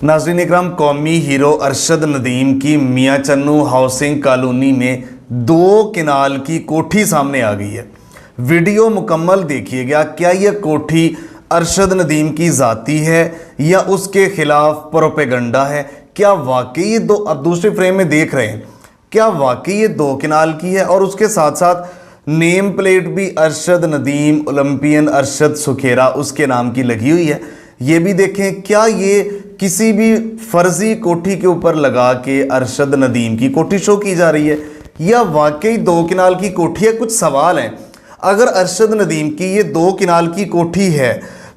नाज़रीन इकराम, कौमी हीरो अरशद नदीम की मियां चन्नू हाउसिंग कॉलोनी में 2 किनाल की कोठी सामने आ गई है। वीडियो मुकम्मल देखिएगा। क्या यह कोठी अरशद नदीम की ज़ाती है या उसके खिलाफ प्रोपेगंडा है? क्या वाकई ये दो, अब दूसरे फ्रेम में देख रहे हैं, क्या वाकई ये 2 किनाल की है? और उसके साथ साथ नेम प्लेट भी अरशद नदीम ओलंपियन अरशद सुखेरा उसके नाम की लगी हुई है। ये भी देखें, क्या ये किसी भी फर्जी कोठी के ऊपर लगा के अरशद नदीम की कोठी शो की जा रही है या वाकई 2 किनाल की कोठी है? कुछ सवाल हैं। अगर अरशद नदीम की ये 2 किनाल की कोठी है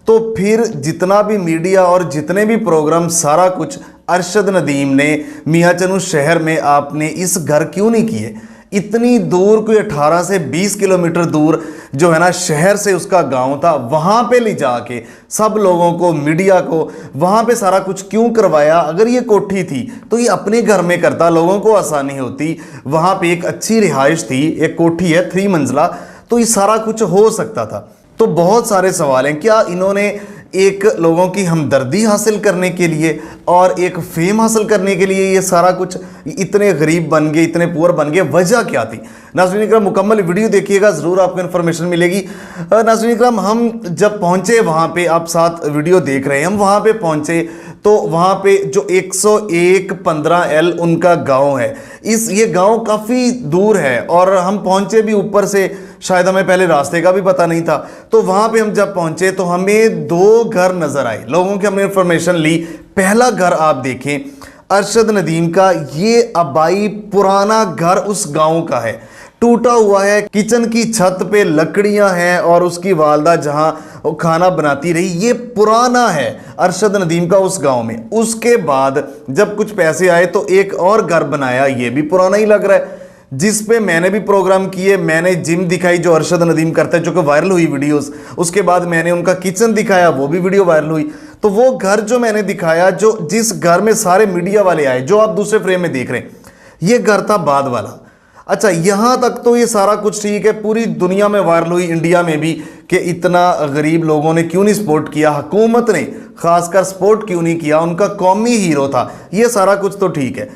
तो फिर जितना भी मीडिया और जितने भी प्रोग्राम, सारा कुछ अरशद नदीम ने मियां चन्नू शहर में आपने इस घर क्यों नहीं किए? इतनी दूर, कोई 18 से 20 किलोमीटर दूर जो है ना शहर से उसका गांव था, वहां पे ले जाके सब लोगों को, मीडिया को वहां पे सारा कुछ क्यों करवाया? अगर ये कोठी थी तो ये अपने घर में करता, लोगों को आसानी होती। वहां पे एक अच्छी रिहाइश थी, एक कोठी है 3 मंजिला, तो ये सारा कुछ हो सकता था। तो बहुत सारे सवाल हैं। क्या इन्होंने एक लोगों की हमदर्दी हासिल करने के लिए और एक फेम हासिल करने के लिए ये सारा कुछ, इतने गरीब बन गए, इतने पुअर बन गए? वजह क्या थी? नाज़रीन इकराम, मुकम्मल वीडियो देखिएगा, ज़रूर आपको इन्फॉर्मेशन मिलेगी। नाज़रीन इकराम, हम जब पहुंचे वहां पे, आप साथ वीडियो देख रहे हैं, हम वहां पे पहुंचे तो वहां पे जो 101-15L उनका गांव है। ये गांव काफ़ी दूर है और हम पहुंचे भी ऊपर से, शायद हमें पहले रास्ते का भी पता नहीं था। तो वहां पे हम जब पहुंचे तो हमें 2 घर नजर आए। लोगों की हमने इंफॉर्मेशन ली। पहला घर आप देखें, अरशद नदीम का ये आबाई पुराना घर उस गांव का है, टूटा हुआ है। किचन की छत पे लकड़ियां हैं और उसकी वालदा जहां वो खाना बनाती रही, ये पुराना है अरशद नदीम का उस गांव में। उसके बाद जब कुछ पैसे आए तो एक और घर बनाया, ये भी पुराना ही लग रहा है, जिस पे मैंने भी प्रोग्राम किए। मैंने जिम दिखाई जो अरशद नदीम करता है, जो कि वायरल हुई वीडियोस। उसके बाद मैंने उनका किचन दिखाया, वो भी वीडियो वायरल हुई। तो वो घर जो मैंने दिखाया, जो जिस घर में सारे मीडिया वाले आए, जो आप दूसरे फ्रेम में देख रहे हैं, ये घर था बाद वाला। अच्छा, यहां तक तो ये सारा कुछ ठीक है, पूरी दुनिया में वायरल हुई, इंडिया में भी, कि इतना गरीब लोगों ने क्यों नहीं सपोर्ट किया, हुकूमत ने खासकर सपोर्ट क्यों नहीं किया, उनका कौमी हीरो था, ये सारा कुछ तो ठीक है।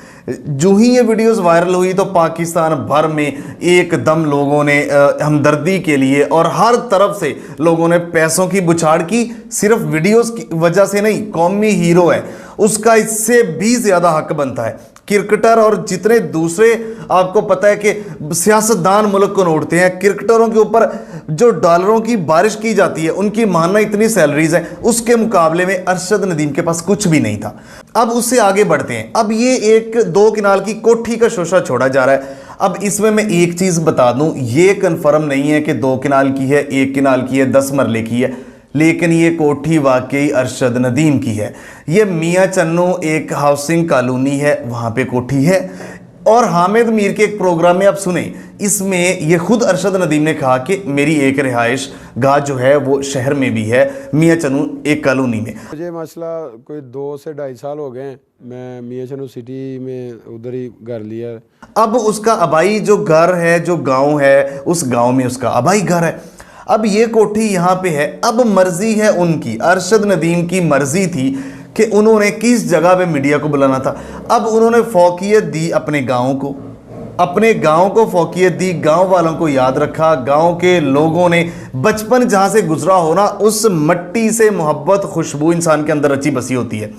जो ही ये वीडियोस वायरल हुई तो पाकिस्तान भर में एकदम लोगों ने हमदर्दी के लिए और हर तरफ से लोगों ने पैसों की बुछाड़ की। सिर्फ वीडियोस की वजह से नहीं, कौमी हीरो है, उसका इससे भी ज़्यादा हक बनता है। क्रिकेटर और जितने दूसरे, आपको पता है कि सियासतदान मुल्क को लूटते हैं, क्रिकेटरों के ऊपर जो डॉलरों की बारिश की जाती है, उनकी मानना इतनी सैलरीज है, उसके मुकाबले में अरशद नदीम के पास कुछ भी नहीं था। अब उससे आगे बढ़ते हैं। अब ये एक 2 किनाल की कोठी का शोशा छोड़ा जा रहा है। अब इसमें मैं एक चीज़ बता दूं, ये कन्फर्म नहीं है कि 2 किनाल की है, 1 किनाल की है, 10 मरले की है, लेकिन ये कोठी वाकई अरशद नदीम की है। ये मियां चन्नू एक हाउसिंग कॉलोनी है, वहाँ पे कोठी है। और हामिद मीर के एक प्रोग्राम में आप सुने, इसमें ये खुद अरशद नदीम ने कहा कि मेरी एक रिहाइश गाह जो है वो शहर में भी है, मियां चन्नू एक कॉलोनी में। मुझे मसला कोई 2 से 2.5 साल हो गए, मैं मियां चन्नू सिटी में उधर ही घर लिया। अब उसका आबाई जो घर है, जो गाँव है, उस गाँव में उसका आबाई घर है। अब ये कोठी यहाँ पे है। अब मर्जी है उनकी, अरशद नदीम की मर्जी थी कि उन्होंने किस जगह पे मीडिया को बुलाना था। अब उन्होंने फौकियत दी अपने गाँव को, अपने गांव को फौकियत दी, गांव वालों को याद रखा, गांव के लोगों ने बचपन जहां से गुजरा हो ना, उस मट्टी से मोहब्बत, खुशबू इंसान के अंदर रची बसी होती है।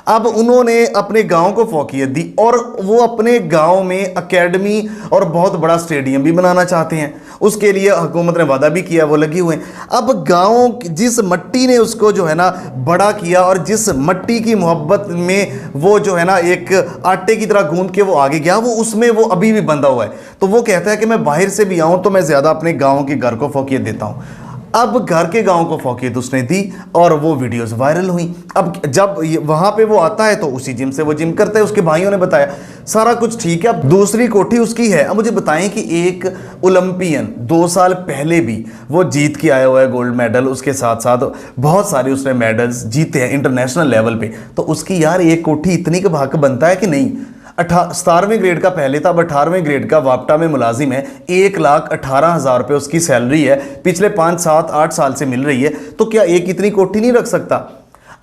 अब उन्होंने अपने गांव को फौकियत दी और वो अपने गांव में एकेडमी और बहुत बड़ा स्टेडियम भी बनाना चाहते हैं। उसके लिए हुकूमत ने वादा भी किया, वो लगे हुए हैं। अब गांव, जिस मट्टी ने उसको जो है ना बड़ा किया और जिस मट्टी की मोहब्बत में वो जो है ना एक आटे की तरह गूंद के वो आगे गया, वो उसमें वो अभी भी बंधा हुआ है। तो वो कहता है कि मैं बाहर से भी आऊँ तो मैं ज़्यादा अपने गाँव के घर को फौकियत देता हूँ। अब घर के गांव को फौकियत उसने दी और वो वीडियोस वायरल हुई। अब जब वहां पे वो आता है तो उसी जिम से वो जिम करता है, उसके भाइयों ने बताया, सारा कुछ ठीक है। अब दूसरी कोठी उसकी है। अब मुझे बताएं कि एक ओलंपियन 2 साल पहले भी वो जीत के आया हुआ है गोल्ड मेडल, उसके साथ साथ बहुत सारे उसने मेडल्स जीते हैं इंटरनेशनल लेवल पे, तो उसकी यार एक कोठी इतनी का हक बनता है कि नहीं? 17वें ग्रेड का पहले था, अब 18वें ग्रेड का वापटा में मुलाजिम है, 1,18,000 रुपये उसकी सैलरी है, पिछले 5, 7, 8 साल से मिल रही है। तो क्या एक इतनी कोठी नहीं रख सकता?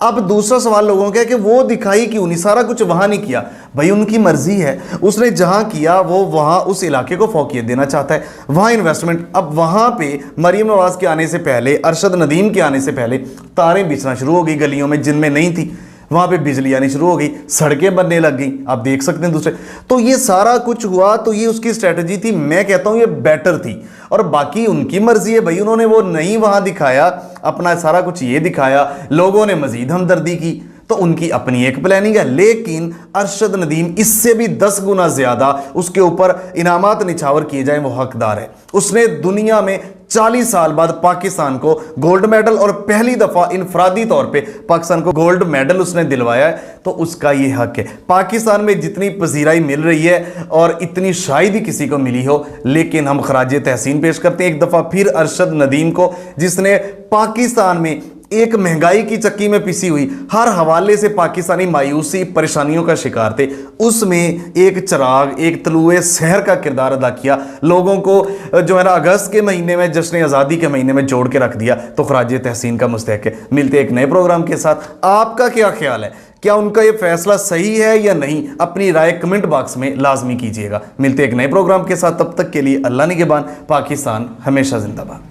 अब दूसरा सवाल लोगों का है कि वो दिखाई क्यों नहीं, सारा कुछ वहां नहीं किया। भाई उनकी मर्जी है, उसने जहां किया वो वहां उस इलाके को फौकियत देना चाहता है, वहां इन्वेस्टमेंट। अब वहां पे मरियम नवाज के आने से पहले, अरशद नदीम के आने से पहले तारें बिछना शुरू हो गई गलियों में जिनमें नहीं थी, वहां पे बिजली आनी शुरू हो गई, सड़कें बनने लग गई, आप देख सकते हैं दूसरे। तो ये सारा कुछ हुआ, तो ये उसकी स्ट्रेटजी थी, मैं कहता हूं ये बेटर थी। और बाकी उनकी मर्जी है भाई, उन्होंने वो नहीं वहां दिखाया, अपना सारा कुछ ये दिखाया, लोगों ने मजीद हमदर्दी की, तो उनकी अपनी एक प्लानिंग है। लेकिन अरशद नदीम इससे भी 10 गुना ज्यादा उसके ऊपर इनामात निछावर किए जाए वो हकदार है। उसने दुनिया में 40 साल बाद पाकिस्तान को गोल्ड मेडल, और पहली दफा इनफरादी तौर पे पाकिस्तान को गोल्ड मेडल उसने दिलवाया है, तो उसका ये हक है। पाकिस्तान में जितनी पजीराई मिल रही है और इतनी शायद ही किसी को मिली हो, लेकिन हम खराज तहसीन पेश करते हैं एक दफा फिर अरशद नदीम को, जिसने पाकिस्तान में एक महंगाई की चक्की में पिसी हुई, हर हवाले से पाकिस्तानी मायूसी परेशानियों का शिकार थे, उसमें एक चिराग, एक तलुए सहर का किरदार अदा किया, लोगों को जो है ना अगस्त के महीने में, जश्न आज़ादी के महीने में जोड़ के रख दिया। तो खराज तहसीन का मुस्तहक है। मिलते एक नए प्रोग्राम के साथ। आपका क्या ख्याल है, क्या उनका ये फैसला सही है या नहीं? अपनी राय कमेंट बॉक्स में लाजमी कीजिएगा। मिलते एक नए प्रोग्राम के साथ, तब तक के लिए अल्लाह निगहबान। पाकिस्तान हमेशा जिंदाबाद।